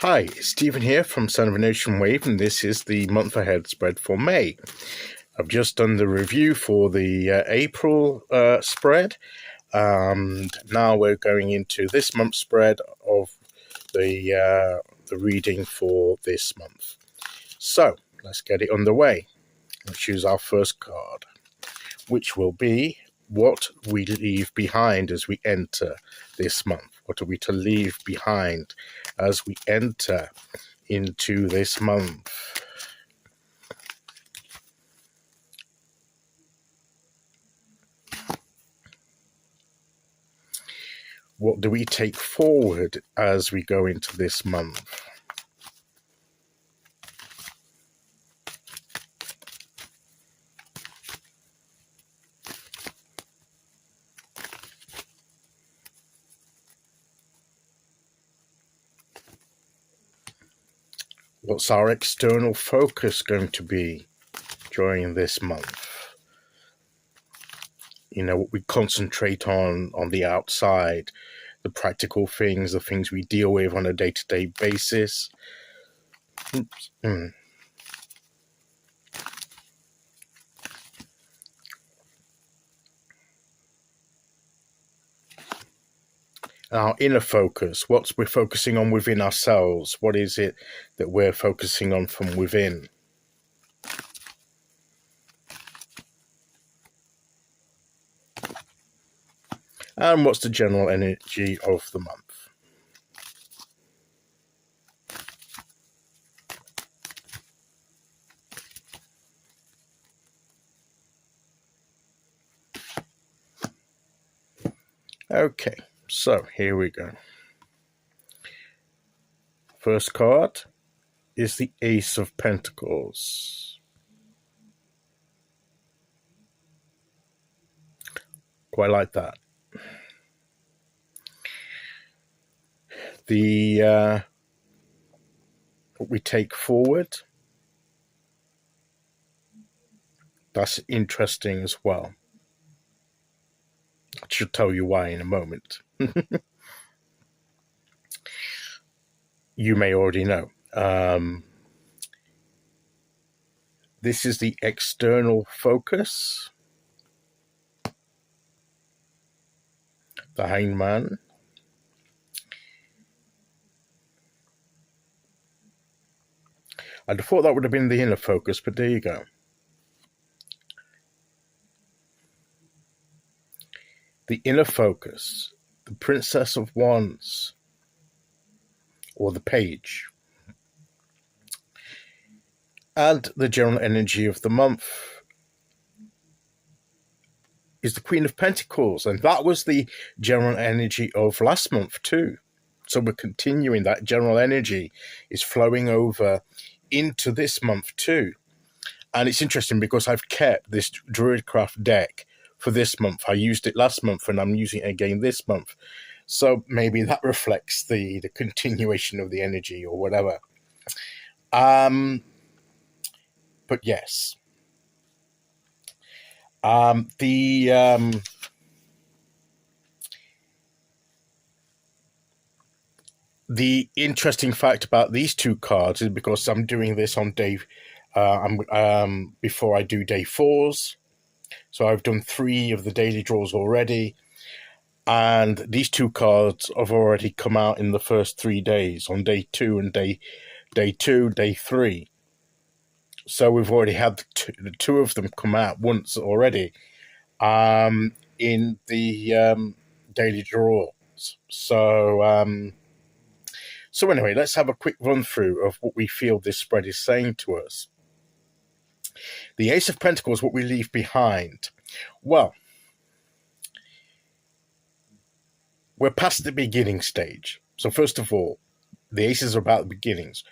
Hi, it's Stephen here from Son of an Ocean Wave, and this is the month ahead spread for May. I've just done the review for the April spread, and now we're going into this month's spread of the reading for this month. So let's get it underway. Let's choose our first card, which will be what we leave behind as we enter this month. What are we to leave behind as we enter into this month? What do we take forward as we go into this month? What's our external focus going to be during this month? You know, what we concentrate on the outside, the practical things, the things we deal with on a day-to-day basis. Our inner focus, what we're focusing on within ourselves. What is it that we're focusing on from within? And what's the general energy of the month? Okay, so here we go. First card is the Ace of Pentacles. Quite like that. What we take forward, that's interesting as well. I should tell you why in a moment. You may already know. This is the external focus. The Hangman. I'd have thought that would have been the inner focus, but there you go. The inner focus, the Princess of Wands, or the Page. And the general energy of the month is the Queen of Pentacles, and that was the general energy of last month too. So we're continuing, that general energy is flowing over into this month too. And it's interesting because I've kept this Druidcraft deck for this month. I used it last month and I'm using it again this month. So maybe that reflects the continuation of the energy or whatever. But yes. The interesting fact about these two cards is because I'm doing this on day, before I do day 4s. So I've done 3 of the daily draws already. And these two cards have already come out in the first 3 days, on day 2 and day 2, day 3. So we've already had the two of them come out once already in the daily draws. So anyway, let's have a quick run through of what we feel this spread is saying to us. The Ace of Pentacles, what we leave behind. Well, we're past the beginning stage. So first of all, the aces are about the beginnings.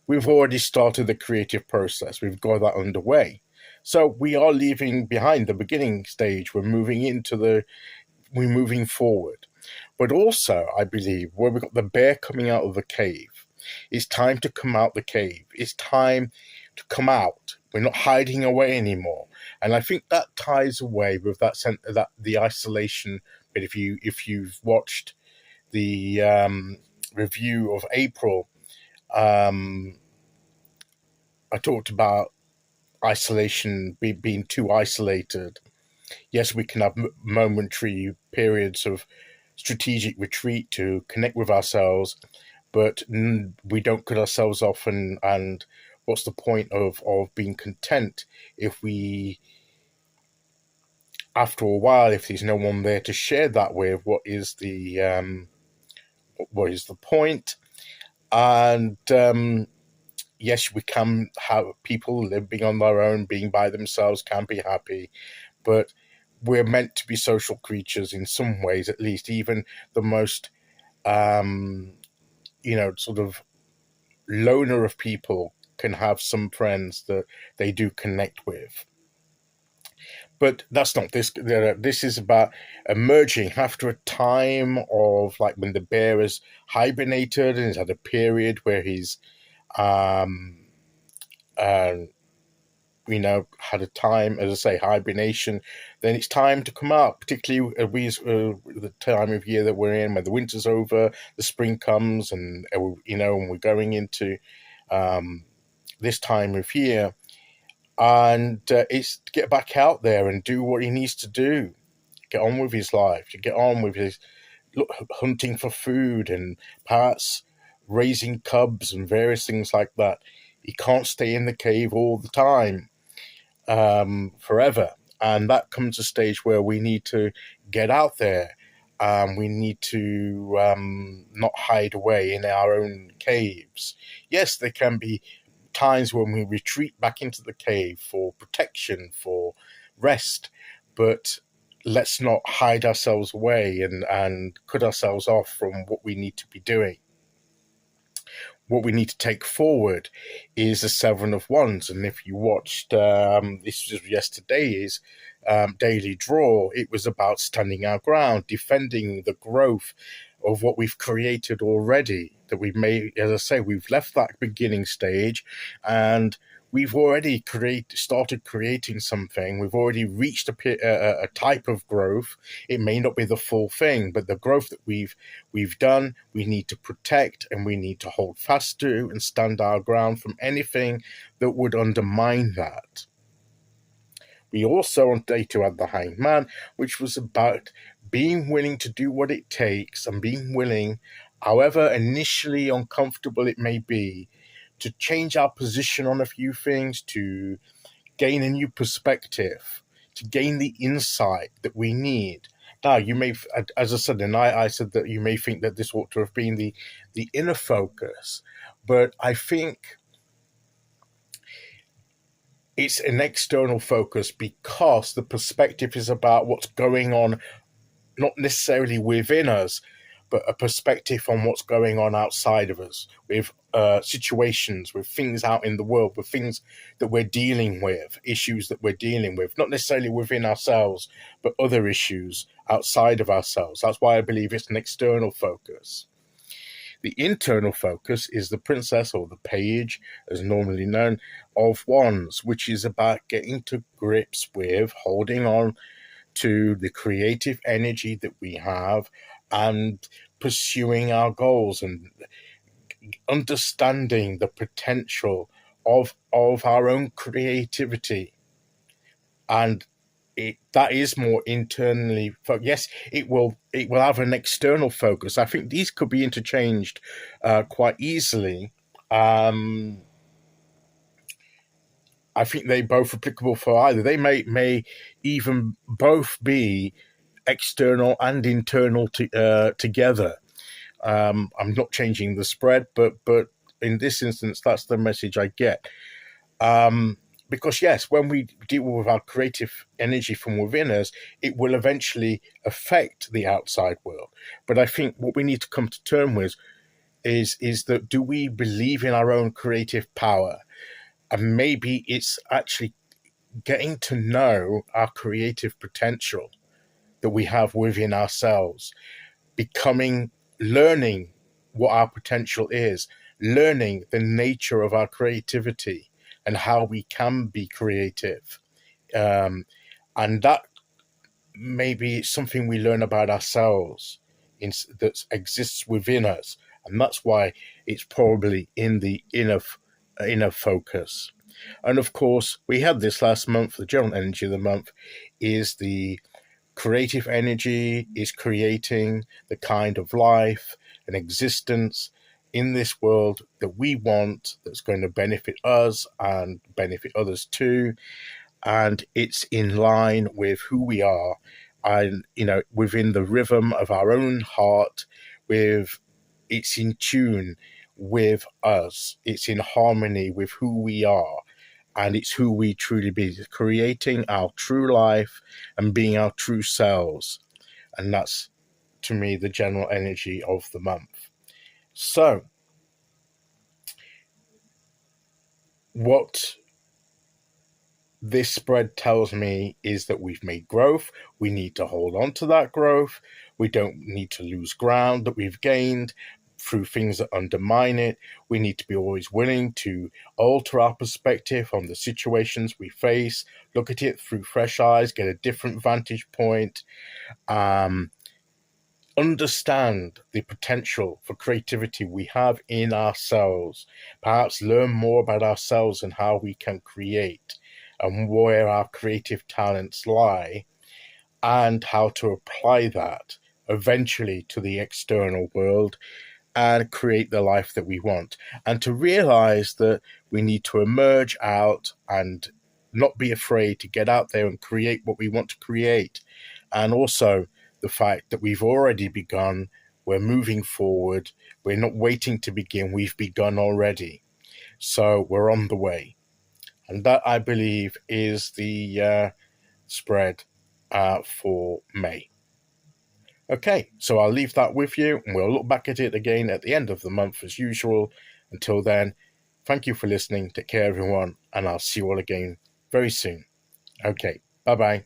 We've already started the creative process. We've got that underway. So we are leaving behind the beginning stage. We're moving forward. But also, I believe, where we've got the bear coming out of the cave, it's time to come out the cave. It's time to come out. We're not hiding away anymore. And I think that ties away with that the isolation. But if you've watched the review of April, Um, I talked about isolation, being too isolated. Yes, we can have momentary periods of strategic retreat to connect with ourselves, but we don't cut ourselves off. And what's the point of being content if we, after a while, if there's no one there to share that with, what is the point? And yes, we can have people living on their own, being by themselves, can be happy, but we're meant to be social creatures in some ways, at least. Even the most, sort of loner of people can have some friends that they do connect with. But that's not this. This is about emerging after a time of, like, when the bear has hibernated and has had a period where he's um, uh, had a time, as I say, hibernation. Then it's time to come out, particularly the time of year that we're in, when the winter's over, the spring comes, and and we're going into this time of year, and it's to get back out there and do what he needs to do, get on with his life, to get on with his hunting for food and perhaps raising cubs and various things like that. He can't stay in the cave all the time, forever. And that comes a stage where we need to get out there. We need to not hide away in our own caves. Yes, there can be times when we retreat back into the cave for protection, for rest, but let's not hide ourselves away and cut ourselves off from what we need to be doing. What we need to take forward is the Seven of Wands. And if you watched, this was yesterday's Daily Draw, it was about standing our ground, defending the growth of what we've created already. That we've made, as I say, we've left that beginning stage, and we've already started creating something. We've already reached a type of growth. It may not be the full thing, but the growth that we've done, we need to protect, and we need to hold fast to and stand our ground from anything that would undermine that. We also, on day 2, had the Hanged Man, which was about being willing to do what it takes and being willing, however initially uncomfortable it may be, to change our position on a few things, to gain a new perspective, to gain the insight that we need. Now, you may, as I said, and I said that you may think that this ought to have been the inner focus, but I think it's an external focus because the perspective is about what's going on, not necessarily within us, but a perspective on what's going on outside of us, with situations, with things out in the world, with things that we're dealing with, issues that we're dealing with, not necessarily within ourselves, but other issues outside of ourselves. That's why I believe it's an external focus. The internal focus is the Princess, or the Page, as normally known, of Wands, which is about getting to grips with holding on to the creative energy that we have and pursuing our goals and understanding the potential of our own creativity. And that is more internally focused. Yes, it will have an external focus. I think these could be interchanged quite easily. I think they both applicable for either. They may even both be external and internal together. I'm not changing the spread, but in this instance, that's the message I get. Because yes, when we deal with our creative energy from within us, it will eventually affect the outside world. But I think what we need to come to terms with is that, do we believe in our own creative power? And maybe it's actually getting to know our creative potential that we have within ourselves, learning what our potential is, learning the nature of our creativity and how we can be creative. And that maybe it's something we learn about ourselves that exists within us, And that's why it's probably in the inner focus. And of course, we had this last month. The general energy of the month is the creative energy, is creating the kind of life and existence in this world that we want, that's going to benefit us and benefit others too. And it's in line with who we are, and within the rhythm of our own heart, it's in tune with us, it's in harmony with who we are, and it's who we truly be, creating our true life and being our true selves. And that's, to me, the general energy of the month. So what this spread tells me is that we've made growth. We need to hold on to that growth. We don't need to lose ground that we've gained through things that undermine it. We need to be always willing to alter our perspective on the situations we face, look at it through fresh eyes, get a different vantage point, understand the potential for creativity we have in ourselves, perhaps learn more about ourselves and how we can create and where our creative talents lie, and how to apply that eventually to the external world and create the life that we want. And to realize that we need to emerge out and not be afraid to get out there and create what we want to create. And also the fact that we've already begun, we're moving forward, we're not waiting to begin, we've begun already. So we're on the way. And that, I believe, is the spread for May. Okay, so I'll leave that with you, and we'll look back at it again at the end of the month as usual. Until then, thank you for listening. Take care, everyone, and I'll see you all again very soon. Okay, bye-bye.